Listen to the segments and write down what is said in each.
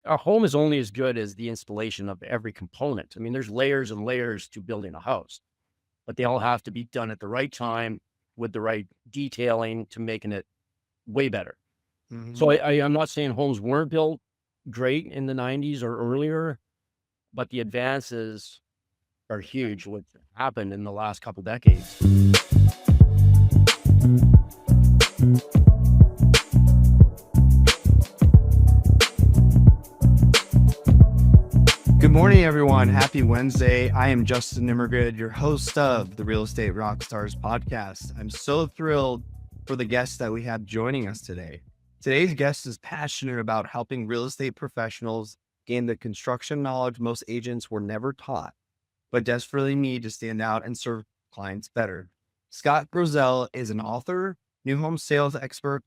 A home is only as good as the installation of every component. I mean, there's layers and layers to building a house, but they all have to be done at the right time with the right detailing to making it way better. So Mhm. I'm not saying homes weren't built great in the 90s or earlier, but the advances are huge, what happened in the last couple decades. Good morning, everyone. Happy Wednesday. I am Justin Nimergood, your host of the Real Estate Rockstars podcast. I'm so thrilled for the guests that we have joining us today. Today's guest is passionate about helping real estate professionals gain the construction knowledge most agents were never taught, but desperately need to stand out and serve clients better. Scott Grozelle is an author, new home sales expert,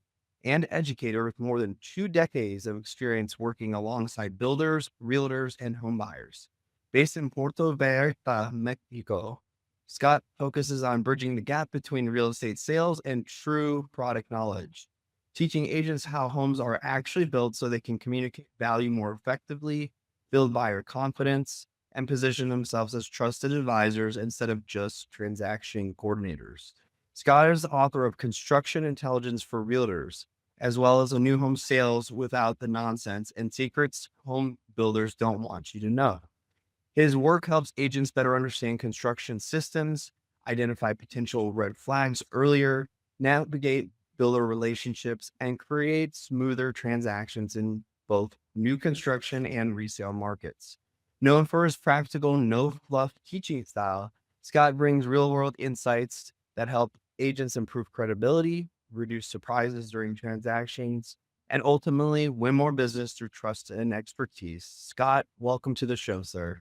and educator with more than 2 decades of experience working alongside builders, realtors, and home buyers. Based in Puerto Vallarta, Mexico, Scott focuses on bridging the gap between real estate sales and true product knowledge, teaching agents how homes are actually built so they can communicate value more effectively, build buyer confidence, and position themselves as trusted advisors instead of just transaction coordinators. Scott is the author of Construction Intelligence for Realtors, as well as a new home sales without the nonsense and secrets home builders don't want you to know. His work helps agents better understand construction systems, identify potential red flags earlier, navigate builder relationships, and create smoother transactions in both new construction and resale markets. Known for his practical, no fluff teaching style, Scott brings real world insights that help agents improve credibility, reduce surprises during transactions, and ultimately win more business through trust and expertise. Scott, welcome to the show, sir.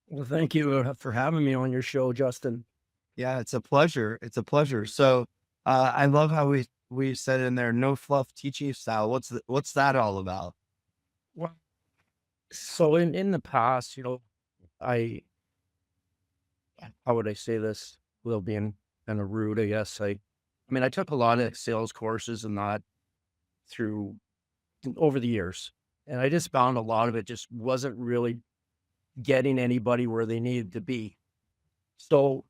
Well, thank you for having me on your show, Justin. Yeah, it's a pleasure. It's a pleasure. So, I love how we said in there, no fluff teaching style. What's that all about? Well, so in the past, I how would I say this without being kind of rude, I guess. I mean, I took a lot of sales courses and that through over the years. And I just found a lot of it just wasn't really getting anybody where they needed to be. So,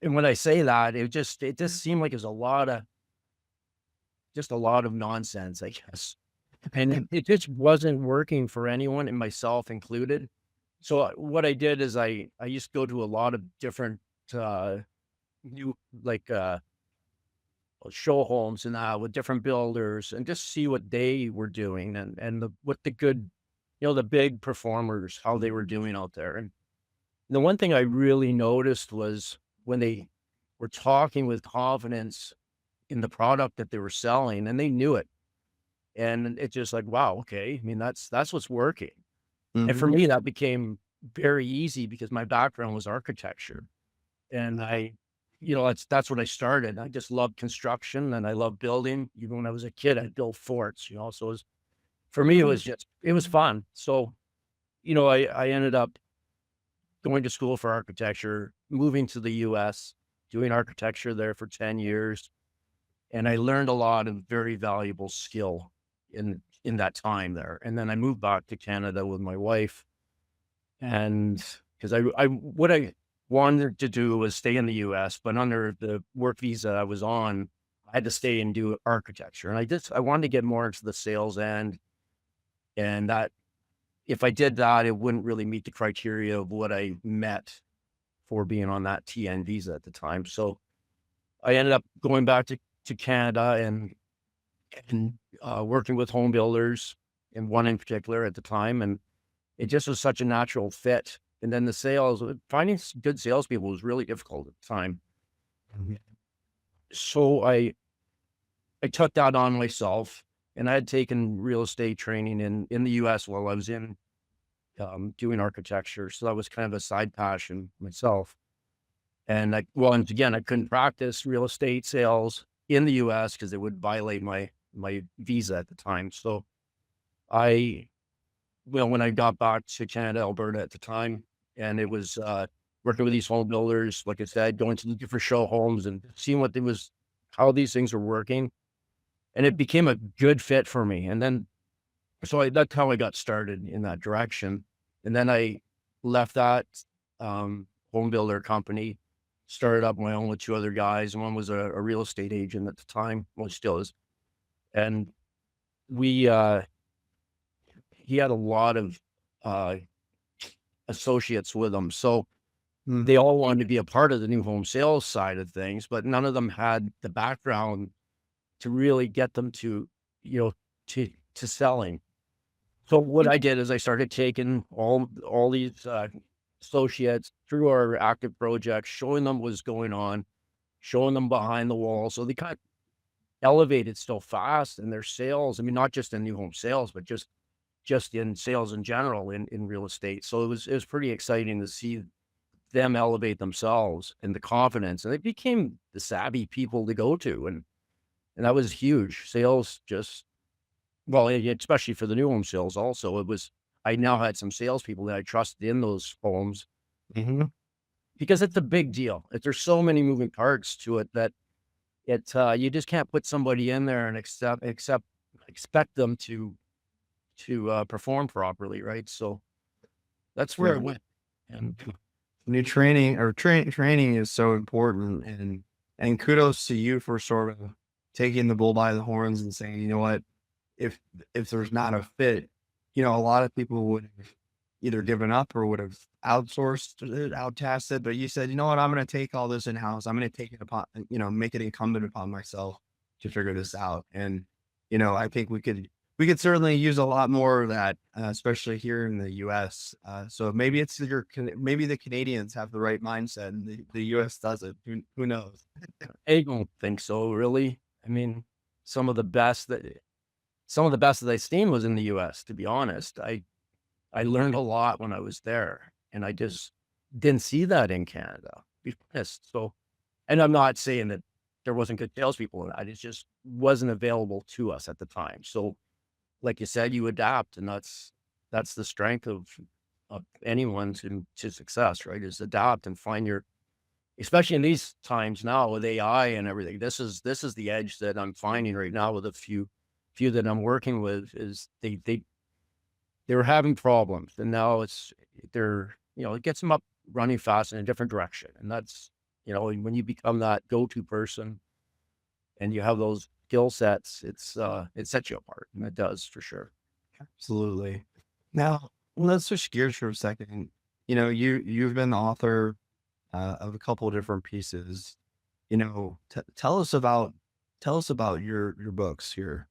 and when I say that, it just seemed like it was a lot of nonsense, I guess. And it just wasn't working for anyone and myself included. So what I did is I used to go to a lot of different uh new like show homes and with different builders and just see what they were doing and what the good, the big performers, how they were doing out there. And the one thing I really noticed was when they were talking with confidence in the product that they were selling and they knew it. And it's just like, wow, okay. I mean, that's what's working. And for Mhm. me, that became very easy because my background was architecture. And that's what I started. I just loved construction and I loved building. Even when I was a kid, I built forts. So for me, it was fun. So, I ended up going to school for architecture, moving to the US, doing architecture there for 10 years. And I learned a lot of very valuable skill in that time there. And then I moved back to Canada with my wife. And because what I wanted to do was stay in the US, but under the work visa I was on, I had to stay and do architecture. And I wanted to get more into the sales end. And that if I did that, it wouldn't really meet the criteria of what I met for being on that TN visa at the time. So I ended up going back to Canada and working with home builders and one in particular at the time. And it just was such a natural fit. And then the sales, finding good salespeople was really difficult at the time. Mhm. So I took that on myself, and I had taken real estate training in the US while I was in doing architecture. So that was kind of a side passion myself. And again, I couldn't practice real estate sales in the US because it would violate my visa at the time. So I when I got back to Canada, Alberta at the time, and it was, working with these home builders, like I said, going to the different show homes and seeing how these things are working, and it became a good fit for me. And then That's how I got started in that direction. And then I left that home builder company, started up my own with two other guys. One was a real estate agent at the time, well, he still is. And we, he had a lot of uh, associates with him. So Mm. they all wanted to be a part of the new home sales side of things, but none of them had the background to really get them to, you know, to selling. So what I did is I started taking all these associates through our active projects, showing them what's going on, showing them behind the wall. So they kind of elevated so fast in their sales. I mean, not just in new home sales, but just in sales in general in real estate. So it was pretty exciting to see them elevate themselves and the confidence, and they became the savvy people to go to, and that was huge. Sales just well, especially for the new home sales also, it was I now had some salespeople that I trusted in those homes Mhm. because it's a big deal. There's so many moving parts to it that you just can't put somebody in there and expect them to perform properly, right? So that's where I Yeah. went. And New training or training is so important, and kudos to you for sort of taking the bull by the horns and saying, you know what, if there's not a fit, a lot of people would have either given up or would have outsourced it, outtasked it. But you said, you know what, I'm going to take all this in house. I'm going to take it upon, make it incumbent upon myself to figure this out. And I think we could certainly use a lot more of that, especially here in the U.S. So maybe maybe the Canadians have the right mindset and the U.S. doesn't. Who knows? I don't think so, really. I mean, some of the best that some of the best that I seen was in the US, to be honest. I learned a lot when I was there, and I just didn't see that in Canada, to be honest. So and I'm not saying that there wasn't good salespeople in that, it just wasn't available to us at the time. So, like you said, you adapt, and that's the strength of anyone to success, right? Is adapt and find your especially in these times now with AI and everything. This is the edge that I'm finding right now with a few that I'm working with is they were having problems, and now it gets them up running fast in a different direction, and that's when you become that go-to person and you have those skill sets, it sets you apart, and it does for sure. Absolutely. Now let's switch gears for a second. You've been the author of a couple of different pieces. Tell us about your books here.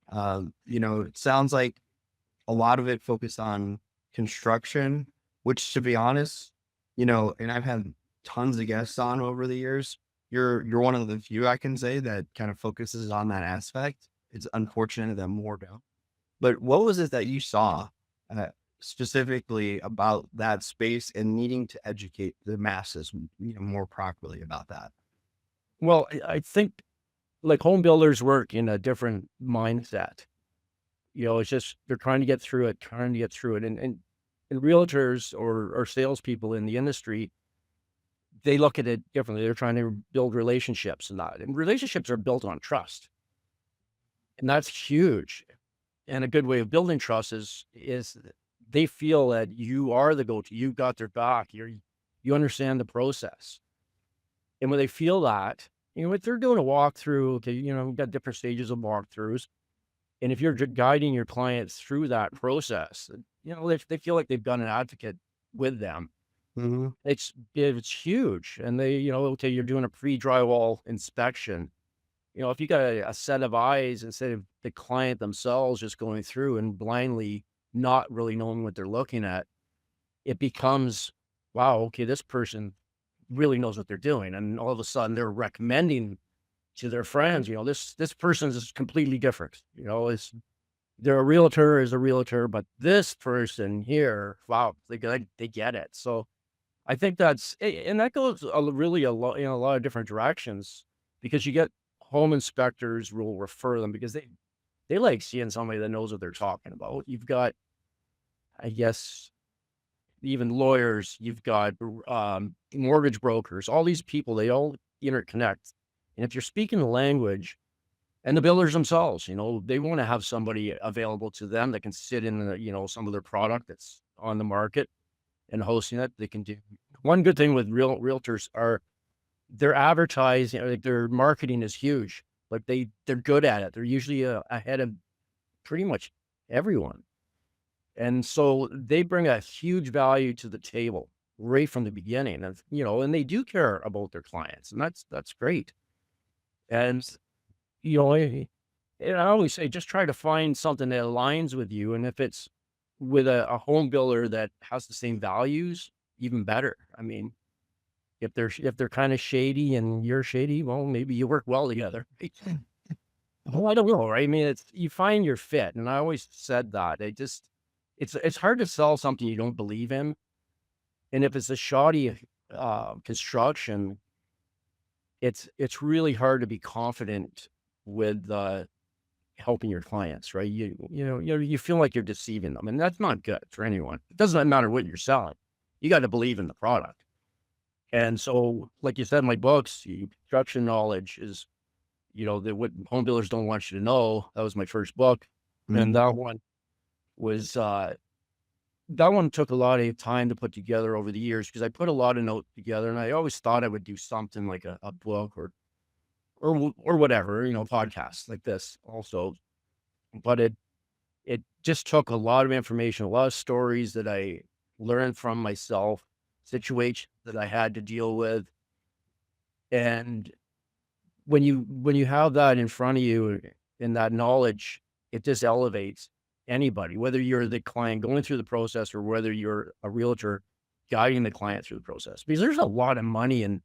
It sounds like a lot of it focused on construction, which to be honest, and I've had tons of guests on over the years. You're one of the few I can say that kind of focuses on that aspect. It's unfortunate that more don't. But what was it that you saw uh, specifically about that space and needing to educate the masses, more properly about that? Well, I think like home builders work in a different mindset. It's just they're trying to get through it, and realtors or salespeople in the industry, they look at it differently. They're trying to build relationships and relationships are built on trust, and that's huge. And a good way of building trust is that they feel that you are the go-to. You got their back. You understand the process, and when they feel that, if they're doing a walkthrough, okay, we've got different stages of walkthroughs. And if you're guiding your clients through that process, they feel like they've got an advocate with them. Hmm. It's huge. And okay, you're doing a pre-drywall inspection. If you got a set of eyes instead of the client themselves just going through and blindly not really knowing what they're looking at, it becomes, wow, okay, this person really knows what they're doing. And all of a sudden they're recommending to their friends, this person is completely different. They're a realtor is a realtor, but this person here, wow, they get it. So I think and that goes really a lot in a lot of different directions because you get home inspectors will refer them because they like seeing somebody that knows what they're talking about. You've got, I guess, even lawyers. You've got mortgage brokers. All these people, they all interconnect. And if you're speaking the language And the builders themselves, they want to have somebody available to them that can sit in some of their product that's on the market and hosting it. They can do one good thing with realtors are their advertising, like their marketing is huge. Like they're good at it. They're usually ahead of pretty much everyone. And so they bring a huge value to the table right from the beginning. And they do care about their clients, and that's great. And you know, I, and I always say, just try to find something that aligns with you. And if it's with a home builder that has the same values, even better. I mean, if they're kind of shady and you're shady, well, maybe you work well together. Well, I don't know, right? I mean, you find your fit, and I always said that. It's hard to sell something you don't believe in, and if it's a shoddy construction, it's really hard to be confident with helping your clients, right? You feel like you're deceiving them, and that's not good for anyone. It doesn't matter what you're selling. You got to believe in the product. And so, like you said, in my books, construction knowledge is, what home builders don't want you to know. That was my first book. And that one took a lot of time to put together over the years, because I put a lot of notes together, and I always thought I would do something like a book or whatever, podcasts like this also. But it just took a lot of information, a lot of stories that I learned from myself, situations that I had to deal with. And when you have that in front of you and that knowledge, it just elevates anybody, whether you're the client going through the process or whether you're a realtor guiding the client through the process. Because there's a lot of money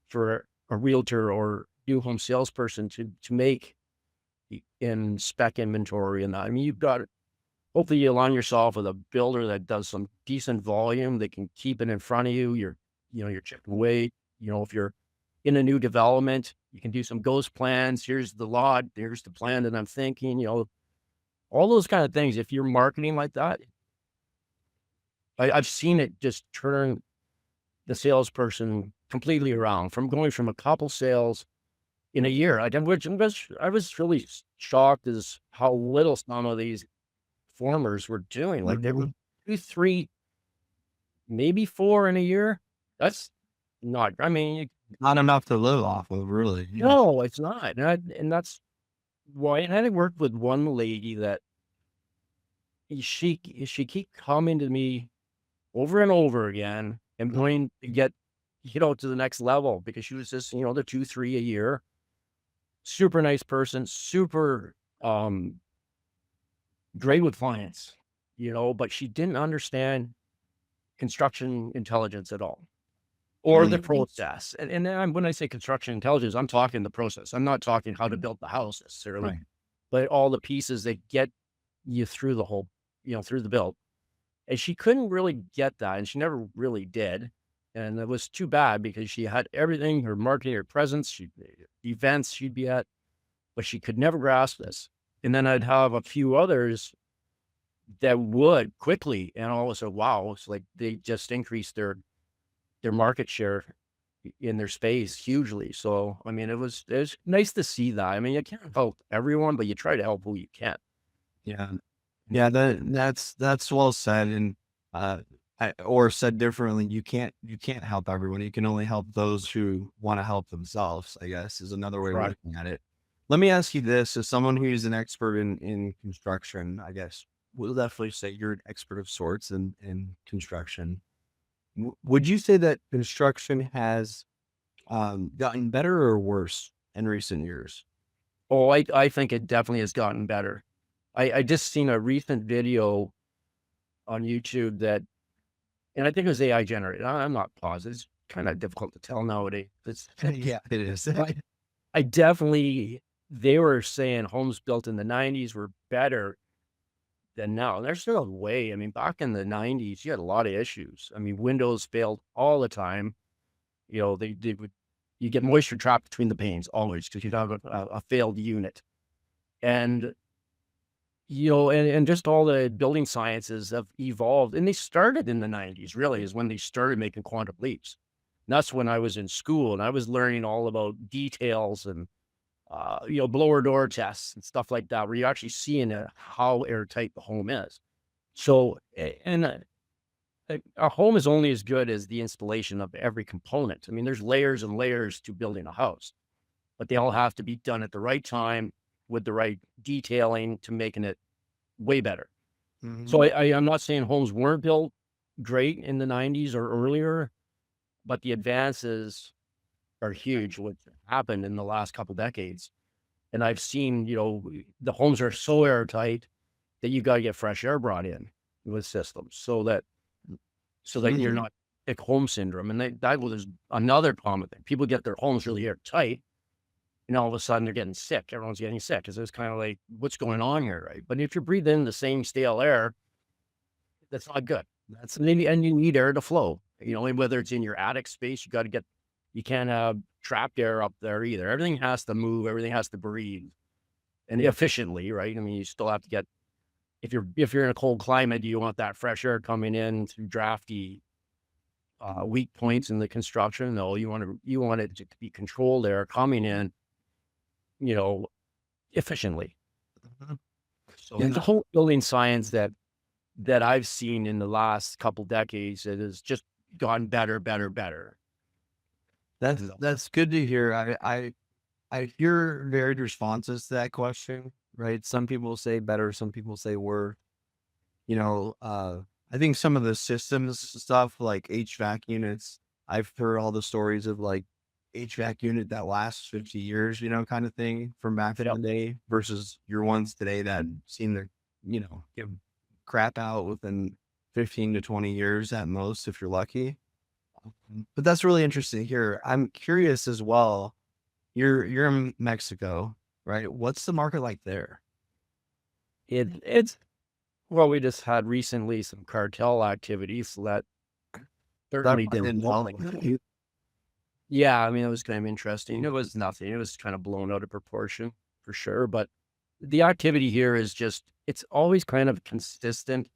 for a realtor or new home salesperson to make in spec inventory and that. I mean, hopefully you align yourself with a builder that does some decent volume. They can keep it in front of you. You're chipping away. If you're in a new development, you can do some ghost plans. Here's the lot. Here's the plan that I'm thinking, all those kind of things. If you're marketing like that, I've seen it just turn the salesperson completely around, from going from a couple sales in a year. I was really shocked as how little some of these formers were doing. Like they were 2, 3, maybe 4 in a year. That's not, I mean, Not enough to live off of, really. no, it's not. And that's why. And I worked with one lady that she keep coming to me over and over again and going to get, to the next level, because she was just, the 2, 3 a year. Super nice person, super great with clients, but she didn't understand construction intelligence at all, or the process. And then when I say construction intelligence, I'm talking the process. I'm not talking how to build the house necessarily, Right. but all the pieces that get you through the whole, through the build. And she couldn't really get that, and she never really did. And it was too bad, because she had everything, her marketing, her presence, events she'd be at, but she could never grasp this. And then I'd have a few others that would quickly, and all of a sudden, wow, it's like they just increased their market share in their space hugely. So, I mean, it was nice to see that. I mean, you can't help everyone, but you try to help who you can. Yeah. Yeah, that's well said. And or said differently, you can't help everyone. You can only help those who want to help themselves, I guess, is another way of Right. looking at it. Let me ask you this: as someone who's an expert in construction, I guess we'll definitely say you're an expert of sorts in construction. Would you say that construction has gotten better or worse in recent years? Oh, I think it definitely has gotten better. I just seen a recent video on YouTube and I think it was AI generated. I'm not positive. It's kind of difficult to tell nowadays. Yeah, it is. I definitely, they were saying homes built in the 90s were better than now. And there's no way. I mean, back in the 90s, you had a lot of issues. I mean, windows failed all the time. You get moisture trapped between the panes always, because you'd have a failed unit. And, and just all the building sciences have evolved. And they started in the 90s, really, is when they started making quantum leaps. And that's when I was in school, and I was learning all about details and blower door tests and stuff like that, where you're actually seeing how airtight the home is. So, a home is only as good as the installation of every component. I mean, there's layers and layers to building a house, but they all have to be done at the right time with the right detailing to making it way better. So Mhm. I'm not saying homes weren't built great in the 90s or earlier, but the advances are huge. What happened in the last couple decades, and I've seen, the homes are so airtight that you got to get fresh air brought in with systems so that you're Mhm. not sick home syndrome. And that was another common thing. People get their homes really airtight, and all of a sudden they're getting sick. Everyone's getting sick because it's kind of like, what's going on here, right? But if you're breathing in the same stale air, that's not good. And you need air to flow. And whether it's in your attic space, you can't have trapped air up there either. Everything has to move. Everything has to breathe and efficiently, right? I mean, you still have to get if you're in a cold climate, you want that fresh air coming in through drafty weak points in the construction. No, you want it to be controlled air coming in, you know, efficiently. Mhm. So Yeah, there's a whole building science that I've seen in the last couple decades that has just gone better, better, better. So, that's good to hear. I hear varied responses to that question, right? Some people say better, some people say worse. You know, I think some of the systems stuff like HVAC units, I've heard all the stories of like HVAC unit that lasts 50 years, kind of thing from back in yeah. the day versus your ones today that seem to, give crap out within 15 to 20 years at most if you're lucky. But that's really interesting here. I'm curious as well. You're in Mexico, right? What's the market like there? It's well, we just had recently some cartel activities so that That certainly I didn't didn't help. know. Yeah, I mean, it was kind of interesting. It was nothing. It was kind of blown out of proportion for sure. But the activity here is it's always kind of consistent,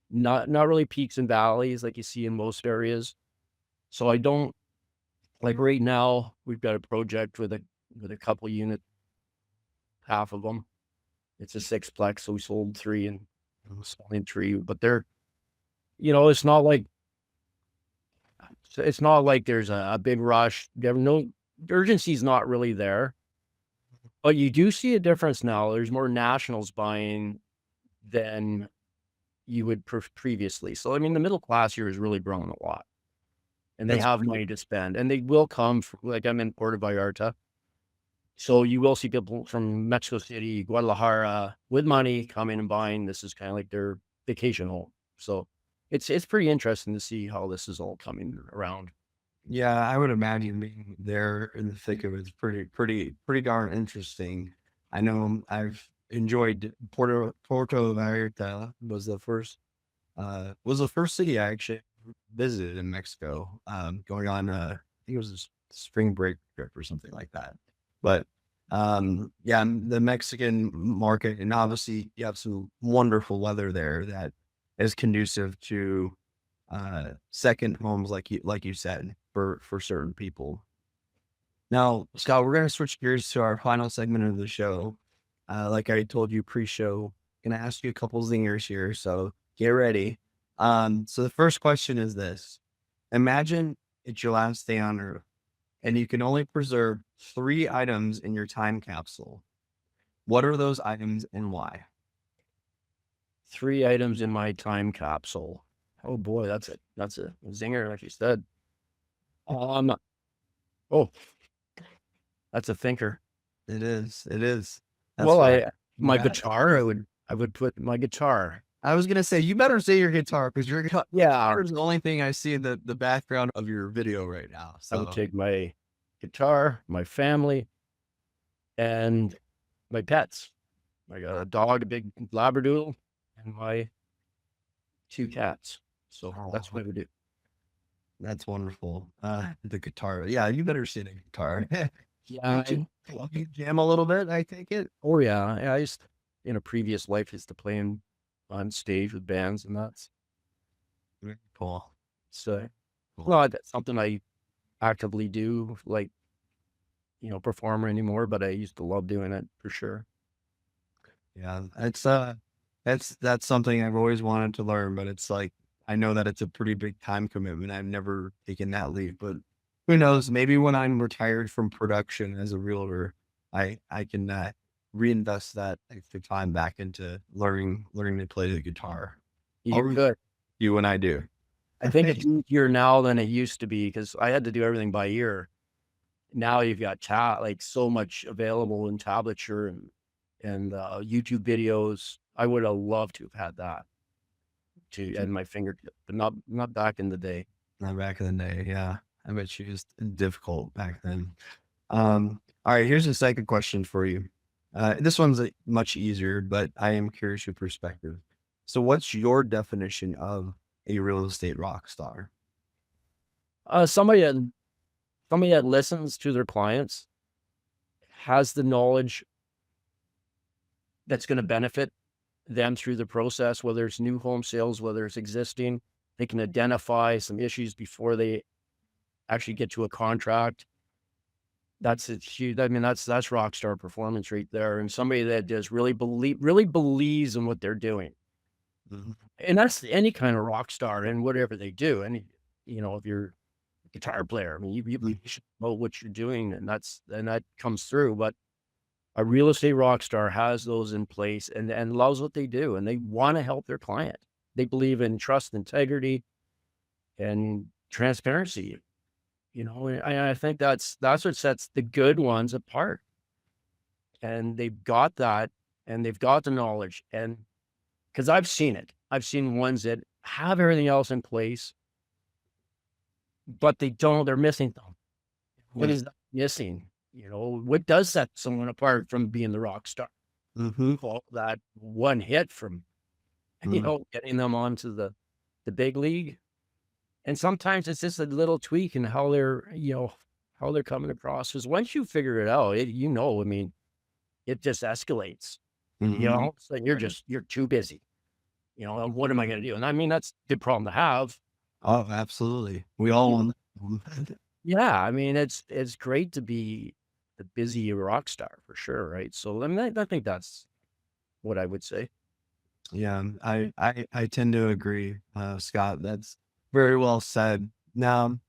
not really peaks and valleys like you see in most areas. So I don't like right now, we've got a project with a couple unit, half of them. It's a sixplex, so we sold three and selling three, but it's not like there's a big rush. You have no the urgency is not really there. But you do see a difference now. There's more nationals buying than you would previously. So, I mean, the middle class here has really grown a lot, and they That's have money to spend, and they will come like I'm in Puerto Vallarta. So you will see people from Mexico City, Guadalajara with money coming and buying. This is kind of like their vacation home. So it's pretty interesting to see how this is all coming around. Yeah, I would imagine being there in the thick of it's pretty darn interesting. I know I've enjoyed Porto Vallarta was the first city I actually visited in Mexico. Going on I think it was a spring break trip or something like that. But yeah, the Mexican market, and obviously you have some wonderful weather there that is conducive to second homes like you said for certain people. Now, Scott, we're gonna switch gears to our final segment of the show. Like I told you pre-show, gonna ask you a couple zingers here, so get ready. So the first question is this: imagine it's your last day on Earth, and you can only preserve three items in your time capsule. What are those items and why? Three items in my time capsule. Oh boy, that's a zinger, like you said. Um, oh, that's a thinker. It is. It is. That's Well, why I you my got it. guitar, I would put my guitar. I was gonna say you better say your guitar because your Yeah, guitar is the only thing I see in the background of your video right now. I would So take my guitar, my family, and my pets. I got a dog, a big Labradoodle, and my two cats. So that's oh, what I would do. that's wonderful. The guitar. Yeah, you better say the guitar. Yeah. You jam a little bit, I take it. Oh yeah. Yeah, I used in a previous life used to play on stage with bands and that's Very cool. so Cool. well, that's something I actively do. Like performer anymore, but I used to love doing it for sure. Yeah, that's something I've always wanted to learn, but it's like I know that it's a pretty big time commitment. I've never taken that leap, but who knows? Maybe when I'm retired from production as a realtor, I can reinvest that extra time back into learning to play the guitar. You I'll could. you and I do. I think it's easier now than it used to be because I had to do everything by ear. Now you've got like so much available in tablature and YouTube videos. I would have loved to have had that to at my fingertip, but not back in the day. Not back in the day, yeah. I bet you it was difficult back then. All right, here's a second question for you. This one's much easier, but I am curious your perspective. So, what's your definition of a real estate rock star? Uh, somebody that somebody that listens to their clients, has the knowledge that's going to benefit them through the process, whether it's new home sales, whether it's existing. They can identify some issues before they actually get to a contract. That's a huge. I mean, that's rock star performance right there. And somebody that just really believes in what they're doing. Mhm. And that's any kind of rock star in whatever they do. And if you're a guitar player, I mean, you should know what you're doing, and that comes through. But a real estate rock star has those in place and loves what they do, and they want to help their client. They believe in trust, integrity, and transparency. And I think that's what sets the good ones apart. And they've got that, and they've got the knowledge. And because I've seen it, I've seen ones that have everything else in place, but they don't. They're missing them. What Yeah. is that missing? What does set someone apart from being the rock star? Mm-hmm. Call that one hit from getting them onto the big league. And sometimes it's just a little tweak in how they're coming across. Because once you figure it out, I mean, it just escalates. Mm-hmm. So you're too busy. And what am I going to do? And I mean, that's a good problem to have. Oh, absolutely. We all You want. Yeah, I mean, it's great to be the busy rock star for sure, right? So I mean, I think that's what I would say. Yeah, I tend to agree, Scott. That's very well said. Now,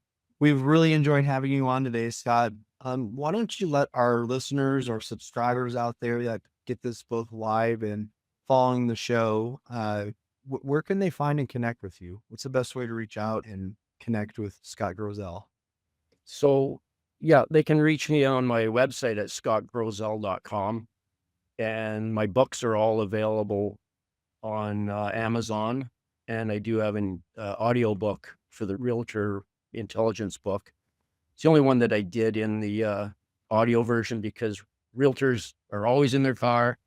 we've really enjoyed having you on today, Scott. Why don't you let our listeners or subscribers out there that get this both live and following the show, where can they find and connect with you? What's the best way to reach out and connect with Scott Grozelle? So yeah, they can reach me on my website at scottgrozelle.com, and my books are all available on Amazon, and I do have an audio book for the Realtor Intelligence book. It's the only one that I did in the audio version because realtors are always in their car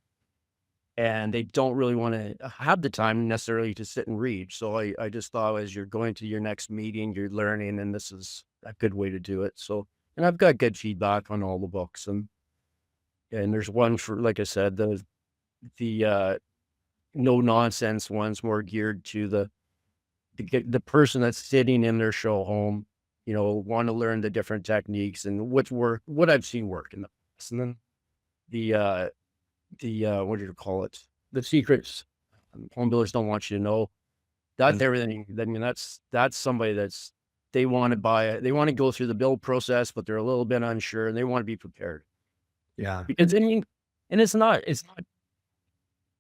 and they don't really want to have the time necessarily to sit and read. So I just thought as you're going to your next meeting, you're learning, and this is a good way to do it. So, and I've got good feedback on all the books, and there's one for, like I said, the no nonsense one's more geared to the person that's sitting in their show home, want to learn the different techniques and what I've seen work in the past. And then the what do you call it? The secrets home builders don't want you to know. That's And everything. I mean, that's somebody they want to buy it. They want to go through the build process, but they're a little bit unsure and they want to be prepared. yeah, Because I mean, and it's not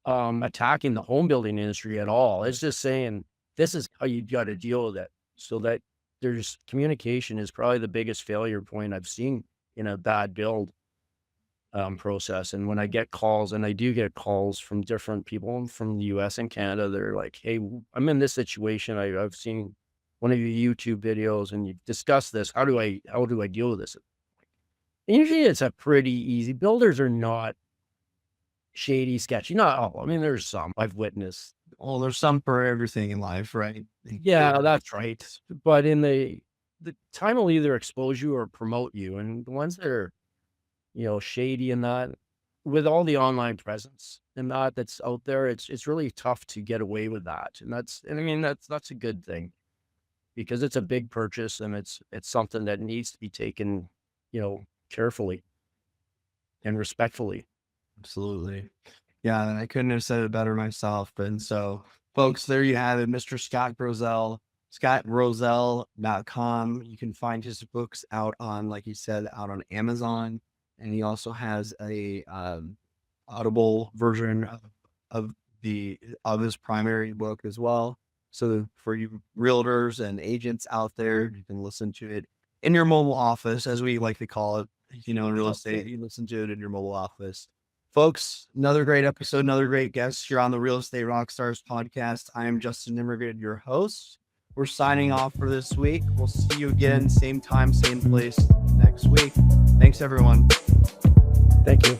attacking the home building industry at all. It's just saying this is how you got to deal with it. So that there's communication is probably the biggest failure point I've seen in a bad build process. And when I get calls, and I do get calls from different people from the US and Canada, they're like, "Hey, I'm in this situation. I've seen one of your YouTube videos and you've discussed this. How do I deal with this?" And usually it's a pretty easy. Builders are not shady, sketchy. Not all. I mean, there's some I've witnessed. well, there's some for everything in life, right? Yeah, that's right. But in the time will either expose you or promote you. And the ones that are, shady and that, with all the online presence and that's out there, it's really tough to get away with that. And I mean, that's a good thing because it's a big purchase and it's something that needs to be taken, carefully. and respectfully. Absolutely. Yeah, and I couldn't have said it better myself. And so, folks, there you have it, Mr. Scott Grozelle, scottgrozelle.com. You can find his books out on, like he said, out on Amazon. And he also has a audible version of his primary book as well. So for you realtors and agents out there, you can listen to it in your mobile office, as we like to call it, in real estate. You listen to it in your mobile office. Folks, another great episode, another great guest here on the Real Estate Rockstars podcast. I am Justin Nimergood, your host. We're signing off for this week. We'll see you again, same time, same place next week. Thanks, everyone. Thank you.